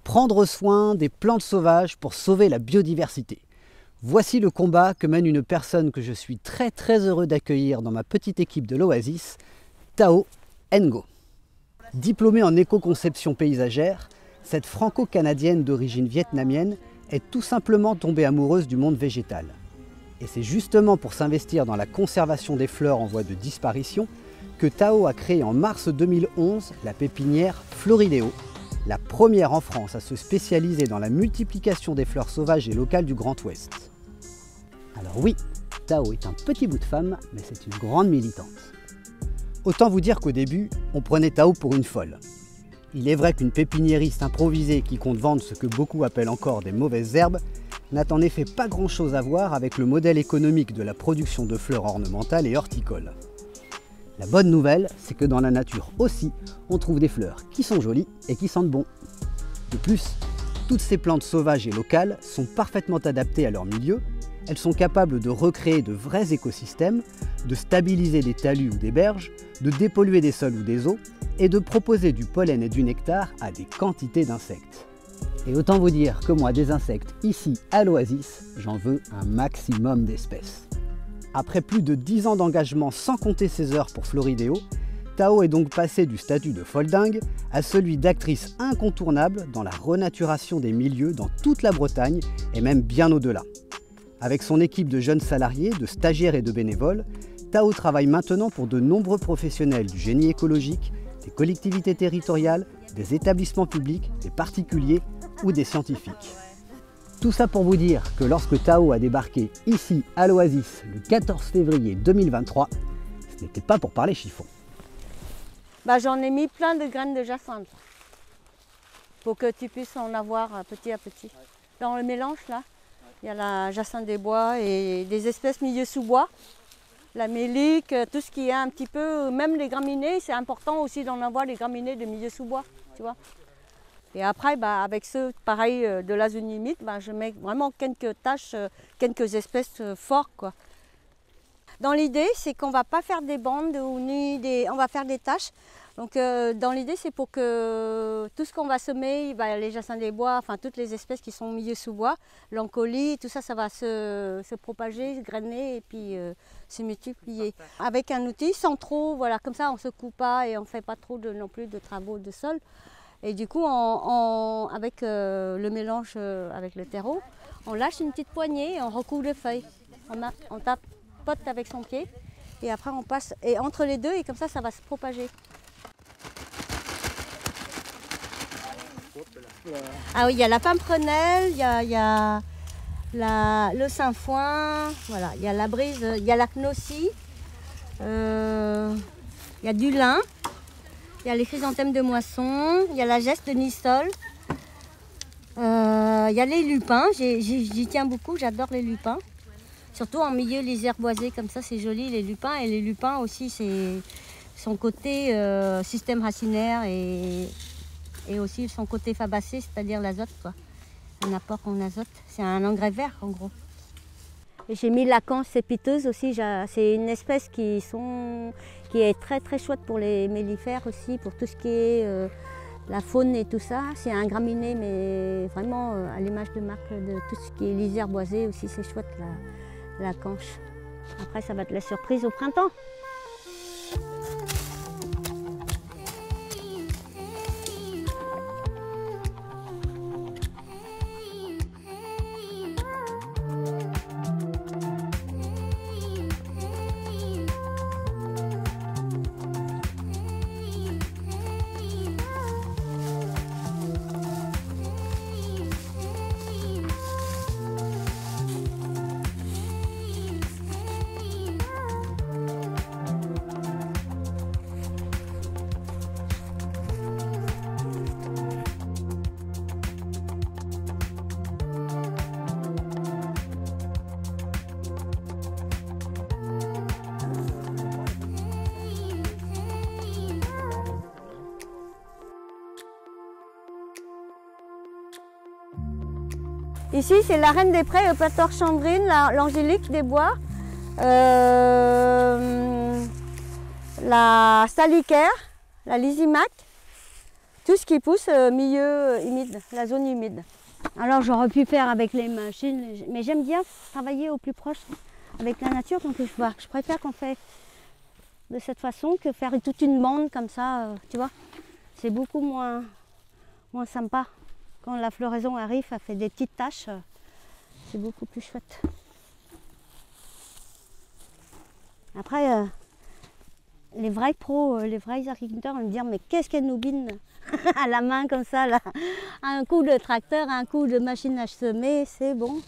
Prendre soin des plantes sauvages pour sauver la biodiversité. Voici le combat que mène une personne que je suis très heureux d'accueillir dans ma petite équipe de l'Oasis, Thao Ngo. Diplômée en éco-conception paysagère, cette franco-canadienne d'origine vietnamienne est tout simplement tombée amoureuse du monde végétal. Et c'est justement pour s'investir dans la conservation des fleurs en voie de disparition que Thao a créé en mars 2011 la pépinière Florideo, la première en France à se spécialiser dans la multiplication des fleurs sauvages et locales du Grand Ouest. Alors oui, Thao est un petit bout de femme, mais c'est une grande militante. Autant vous dire qu'au début, on prenait Thao pour une folle. Il est vrai qu'une pépiniériste improvisée qui compte vendre ce que beaucoup appellent encore des mauvaises herbes n'a en effet pas grand-chose à voir avec le modèle économique de la production de fleurs ornementales et horticoles. La bonne nouvelle, c'est que dans la nature aussi, on trouve des fleurs qui sont jolies et qui sentent bon. De plus, toutes ces plantes sauvages et locales sont parfaitement adaptées à leur milieu. Elles sont capables de recréer de vrais écosystèmes, de stabiliser des talus ou des berges, de dépolluer des sols ou des eaux et de proposer du pollen et du nectar à des quantités d'insectes. Et autant vous dire que moi, des insectes ici à l'Oasis, j'en veux un maximum d'espèces. Après plus de 10 ans d'engagement sans compter ses heures pour Florideo, Thao est donc passée du statut de folle dingue à celui d'actrice incontournable dans la renaturation des milieux dans toute la Bretagne et même bien au-delà. Avec son équipe de jeunes salariés, de stagiaires et de bénévoles, Thao travaille maintenant pour de nombreux professionnels du génie écologique, des collectivités territoriales, des établissements publics, des particuliers ou des scientifiques. Tout ça pour vous dire que lorsque Thao a débarqué ici à l'Oasis le 14 février 2023, ce n'était pas pour parler chiffon. J'en ai mis plein de graines de jacinthe pour que tu puisses en avoir petit à petit. Dans le mélange là, il y a la jacinthe des bois et des espèces milieu sous-bois, la mélique, tout ce qui est un petit peu, même les graminées, c'est important aussi d'en avoir les graminées de milieu sous-bois, tu vois. Et après, avec ceux, pareil, de l'azonimite, je mets vraiment quelques taches, quelques espèces fortes, quoi. Dans l'idée, c'est qu'on ne va pas faire des bandes, on va faire des taches. Donc dans l'idée, c'est pour que tout ce qu'on va semer, les jacinthes des bois, enfin toutes les espèces qui sont au milieu sous-bois, l'encolie, tout ça, ça va se propager, se grainer et puis se multiplier. Avec un outil, sans trop, voilà, comme ça on ne se coupe pas et on ne fait pas trop non plus de travaux de sol. Et du coup, avec le mélange avec le terreau, on lâche une petite poignée et on recouvre les feuilles. On tapote avec son pied et après on passe et entre les deux et comme ça, ça va se propager. Ah oui, il y a la pimprenelle, il y a le sainfoin, voilà, il y a la brise, il y a la cnossie, il y a du lin. Il y a les chrysanthèmes de moisson, il y a la geste de Nissol, il y a les lupins, j'y tiens beaucoup, j'adore les lupins. Surtout en milieu les herbes boisées comme ça, c'est joli les lupins. Et les lupins aussi, c'est son côté système racinaire et aussi son côté fabacé, c'est-à-dire l'azote, quoi. Un apport en azote, c'est un engrais vert en gros. J'ai mis la canche sépiteuse aussi, c'est une espèce qui est très chouette pour les mellifères aussi, pour tout ce qui est la faune et tout ça. C'est un graminé, mais vraiment à l'image de marque de tout ce qui est lisière boisée aussi, c'est chouette la canche. Après, ça va être la surprise au printemps. Ici, c'est la reine des prés, Eupator chandrine, l'angélique des bois, la salicaire, la lysimaque. tout ce qui pousse milieu humide, la zone humide. Alors j'aurais pu faire avec les machines, mais j'aime bien travailler au plus proche avec la nature, donc je préfère qu'on fait de cette façon que faire toute une bande comme ça, tu vois. C'est beaucoup moins sympa. Quand la floraison arrive, elle fait des petites taches, c'est beaucoup plus chouette. Après, les vrais pros, les vrais agriculteurs vont me dire mais qu'est-ce qu'elle nous bine à la main comme ça là. Un coup de tracteur, un coup de machine à semer, c'est bon.